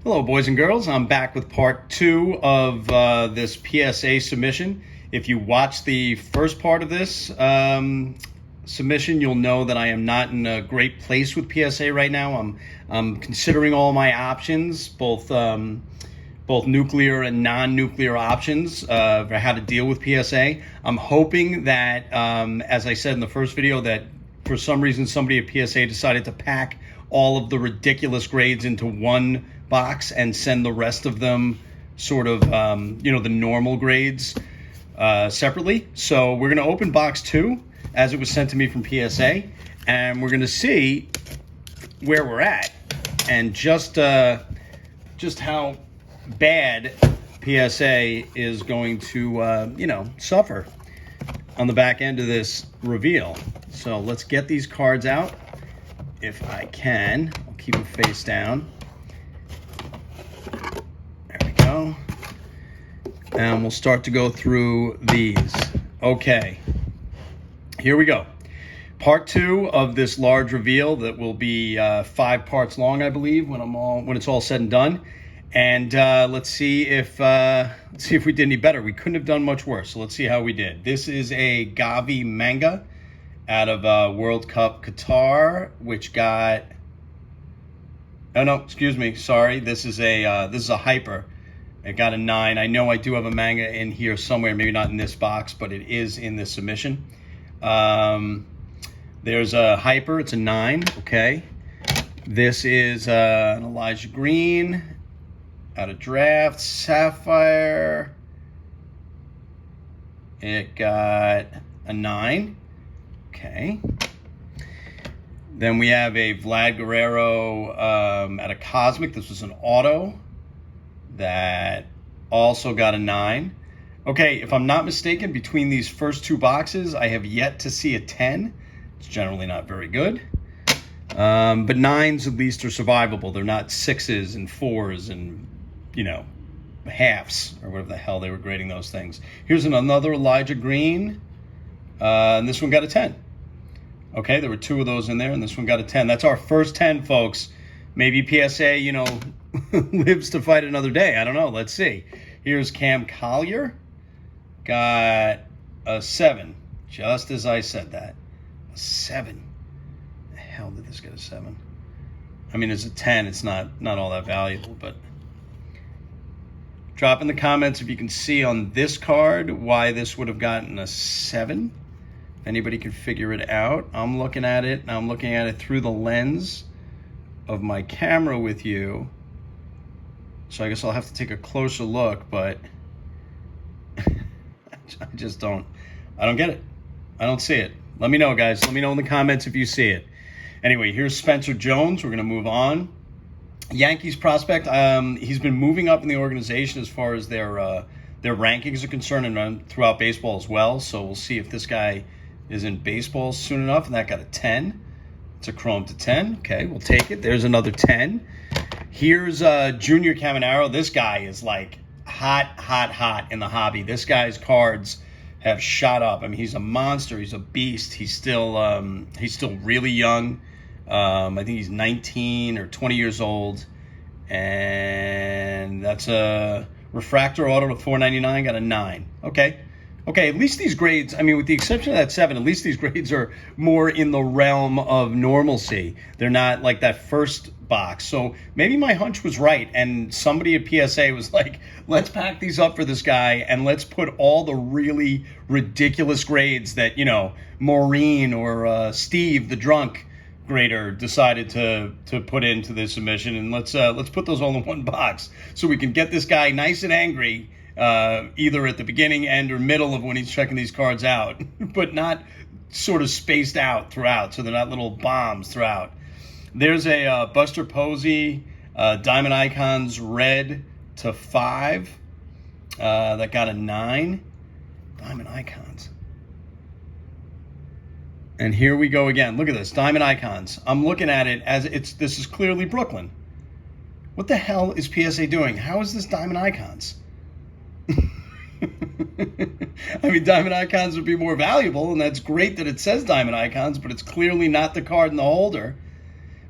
Hello, boys and girls. I'm back with part 2 of this PSA submission. If you watched the first part of this submission, you'll know that I am not in a great place with PSA right now. I'm considering all my options, both nuclear and non-nuclear options for how to deal with PSA. I'm hoping that, as I said in the first video, that for some reason somebody at PSA decided to pack all of the ridiculous grades into one box and send the rest of them sort of, the normal grades separately. So we're going to open box 2 as it was sent to me from PSA, and we're going to see where we're at and just how bad PSA is going to, suffer on the back end of this reveal. So let's get these cards out. If I can, I'll keep it face down. There we go. And we'll start to go through these. Okay, here we go. Part 2 of this large reveal that will be 5 parts long, I believe, when it's all said and done. And let's see if we did any better. We couldn't have done much worse. So let's see how we did. This is a Gavi manga out of World Cup Qatar, which got, oh no, excuse me, sorry. This is a hyper. It got a 9. I know I do have a manga in here somewhere, maybe not in this box, but it is in this submission. There's a hyper. It's a 9. Okay. This is an Elijah Green out of Draft Sapphire. It got a 9. Okay. Then we have a Vlad Guerrero out of Cosmic. This was an auto that also got a 9. Okay, if I'm not mistaken, between these first 2 boxes, I have yet to see a 10. It's generally not very good. But 9s at least are survivable. They're not 6s and 4s and, halves or whatever the hell they were grading those things. Here's another Elijah Green. And this one got a 10. Okay, there were 2 of those in there, and this one got a 10. That's our first 10, folks. Maybe PSA, lives to fight another day. I don't know. Let's see. Here's Cam Collier. Got a 7. Just as I said that. A 7. The hell did this get a 7? I mean, it's a 10. It's not all that valuable, but drop in the comments if you can see on this card why this would have gotten a 7. If anybody can figure it out. I'm looking at it, and I'm looking at it through the lens of my camera with you. So I guess I'll have to take a closer look, but I just don't get it. I don't see it. Let me know, guys. Let me know in the comments if you see it. Anyway, here's Spencer Jones. We're going to move on. Yankees prospect. He's been moving up in the organization as far as their rankings are concerned, and throughout baseball as well. So we'll see if this guy is in baseball soon enough. And that got a 10. It's a chrome to 10. Okay, we'll take it. There's another 10. Here's Junior Caminero. This guy is like hot in the hobby. This guy's cards have shot up. I mean, he's a monster. He's a beast. He's still really young. I think he's 19 or 20 years old. And that's a refractor auto to 499. Got a 9. Okay, at least these grades, I mean, with the exception of that 7, at least these grades are more in the realm of normalcy. They're not like that first box. So maybe my hunch was right, and somebody at PSA was like, let's pack these up for this guy, and let's put all the really ridiculous grades that, Maureen or Steve, the drunk grader, decided to put into this submission, and let's put those all in one box so we can get this guy nice and angry, either at the beginning, end, or middle of when he's checking these cards out, but not sort of spaced out throughout, so they're not little bombs throughout. There's a Buster Posey Diamond Icons red to 5 that got a 9. Diamond Icons. And here we go again. Look at this, Diamond Icons. I'm looking at it as this is clearly Brooklyn. What the hell is PSA doing? How is this Diamond Icons? I mean, Diamond Icons would be more valuable, and that's great that it says Diamond Icons, but it's clearly not the card in the holder.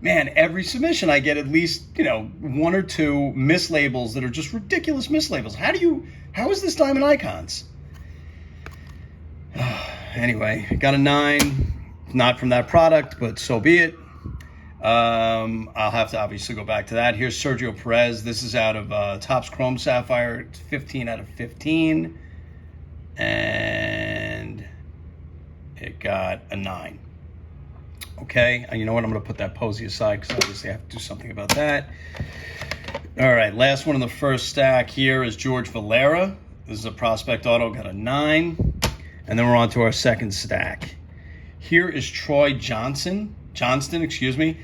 man, every submission I get at least, one or two mislabels that are just ridiculous mislabels. How is this Diamond Icons? Anyway, got a 9. Not from that product, but so be it. I'll have to obviously go back to that. Here's Sergio Perez. This is out of Topps Chrome Sapphire. It's 15 out of 15. And it got a 9. Okay, and you know what? I'm going to put that Posey aside because obviously I have to do something about that. All right, last one in the first stack here is George Valera. This is a prospect auto, got a 9. And then we're on to our second stack. Here is Troy Johnston, excuse me.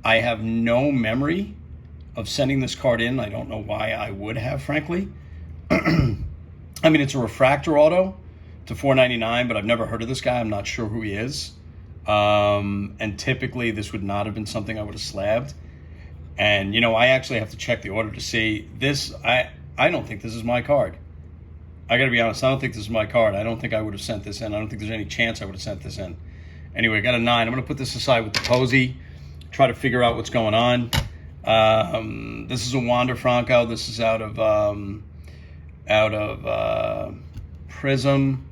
I have no memory of sending this card in. I don't know why I would have, frankly. I mean, it's a refractor auto to $4.99, but I've never heard of this guy. I'm not sure who he is. And typically this would not have been something I would have slabbed. And, I actually have to check the order to see this. I don't think this is my card. I got to be honest. I don't think this is my card. I don't think I would have sent this in. I don't think there's any chance I would have sent this in. Anyway, got a 9. I'm going to put this aside with the Posey, try to figure out what's going on. This is a Wander Franco. This is out of Prism.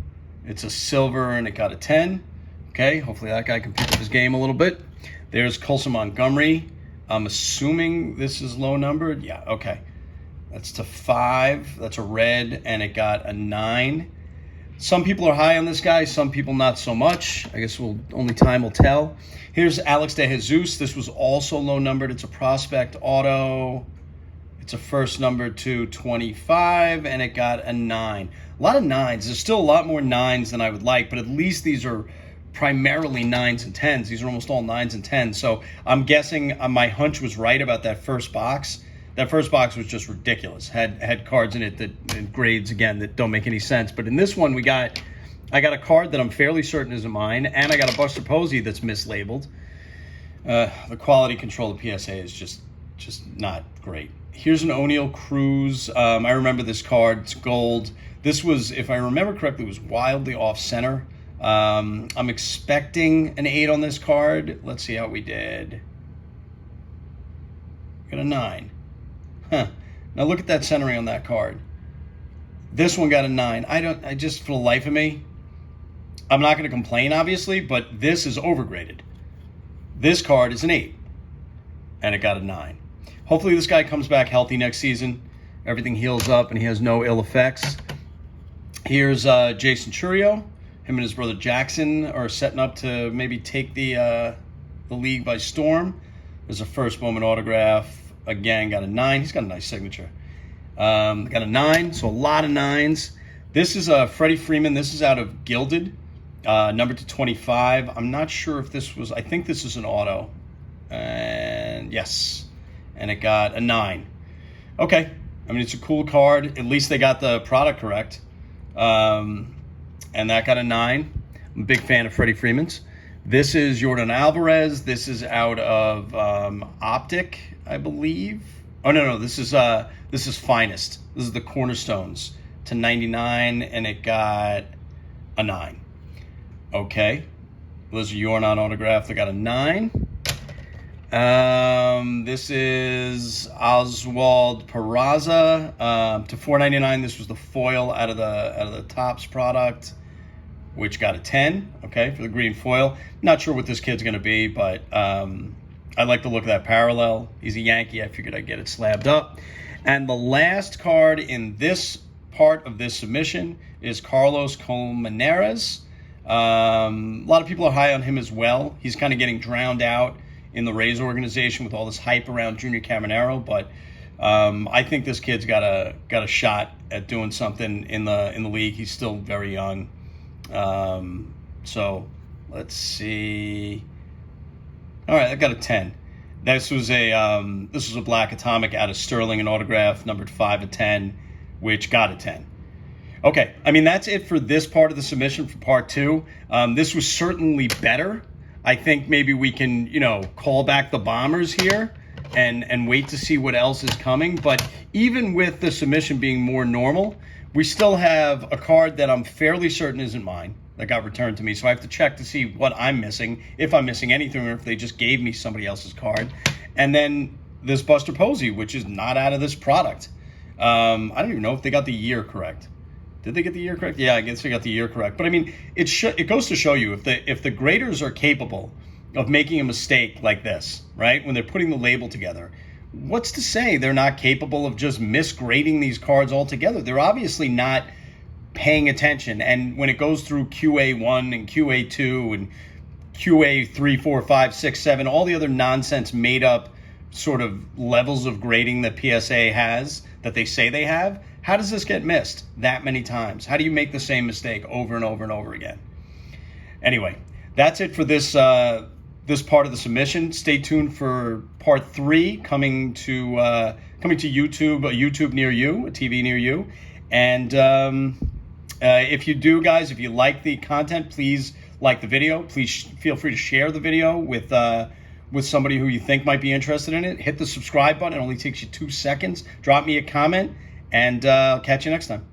It's a silver, and it got a 10. Okay, hopefully that guy can pick up his game a little bit. There's Colson Montgomery. I'm assuming this is low numbered. Yeah, okay. That's to 5. That's a red, and it got a 9. Some people are high on this guy, some people not so much. I guess only time will tell. Here's Alex De Jesus. This was also low numbered. It's a prospect auto. It's a first number to 25, and it got a 9. A lot of 9s. There's still a lot more 9s than I would like, but at least these are primarily 9s and 10s. These are almost all 9s and 10s. So I'm guessing my hunch was right about that first box. That first box was just ridiculous. Had cards in it and grades again that don't make any sense. But in this one, I got a card that I'm fairly certain isn't mine, and I got a Buster Posey that's mislabeled. The quality control of PSA is just not great. Here's an O'Neal Cruz. I remember this card. It's gold. This was, if I remember correctly, was wildly off center. I'm expecting an 8 on this card. Let's see how we did. Got a 9. Huh. Now look at that centering on that card. This one got a 9. I just, for the life of me, I'm not going to complain, obviously, but this is overgraded. This card is an 8, and it got a 9. Hopefully this guy comes back healthy next season. Everything heals up, and he has no ill effects. Here's Jason Churio. Him and his brother Jackson are setting up to maybe take the league by storm. There's a first moment autograph. Again, got a 9. He's got a nice signature. Got a 9, so a lot of 9s. This is Freddie Freeman. This is out of Gilded, number to 25. I'm not sure if this was, I think this is an auto. And yes, and it got a 9. Okay, I mean, it's a cool card. At least they got the product correct. And that got a 9. I'm a big fan of Freddie Freeman's. This is Jordan Alvarez. This is out of Optic, I believe. Oh no, this is Finest. This is the Cornerstones to 99, and it got a 9. Okay, there's a Jordan autograph that got a 9. This is Oswald Peraza to $4.99. This was the foil out of the Topps product, which got a 10, okay, for the green foil. Not sure what this kid's going to be, but I like the look of that parallel. He's a Yankee. I figured I'd get it slabbed up. And the last card in this part of this submission is Carlos Colmenares. A lot of people are high on him as well. He's kind of getting drowned out in the Rays organization with all this hype around Junior Caminero, but I think this kid's got a shot at doing something in the league. He's still very young. So let's see. All right, I got a 10. This was a black atomic out of Sterling, an autograph numbered 5 of 10, which got a 10. Okay, I mean, that's it for this part of the submission for part 2. This was certainly better. I think maybe we can, call back the bombers here and wait to see what else is coming. But even with the submission being more normal, we still have a card that I'm fairly certain isn't mine. that got returned to me. So I have to check to see what I'm missing, if I'm missing anything, or if they just gave me somebody else's card. And then this Buster Posey, which is not out of this product. I don't even know if they got the year correct. Did they get the year correct? Yeah, I guess they got the year correct. But I mean, it goes to show you, if the graders are capable of making a mistake like this, right, when they're putting the label together, what's to say they're not capable of just misgrading these cards altogether? They're obviously not paying attention. And when it goes through QA1 and QA2 and QA 3, 4, 5, 6, 7, all the other nonsense made up sort of levels of grading that PSA has, that they say they have, how does this get missed that many times? How do you make the same mistake over and over and over again? Anyway, that's it for this this part of the submission. Stay tuned for part 3 coming to YouTube, a YouTube near you, a TV near you. And if you do, guys, if you like the content, please like the video. Please feel free to share the video with somebody who you think might be interested in it. Hit the subscribe button. It only takes you 2 seconds. Drop me a comment, and I'll catch you next time.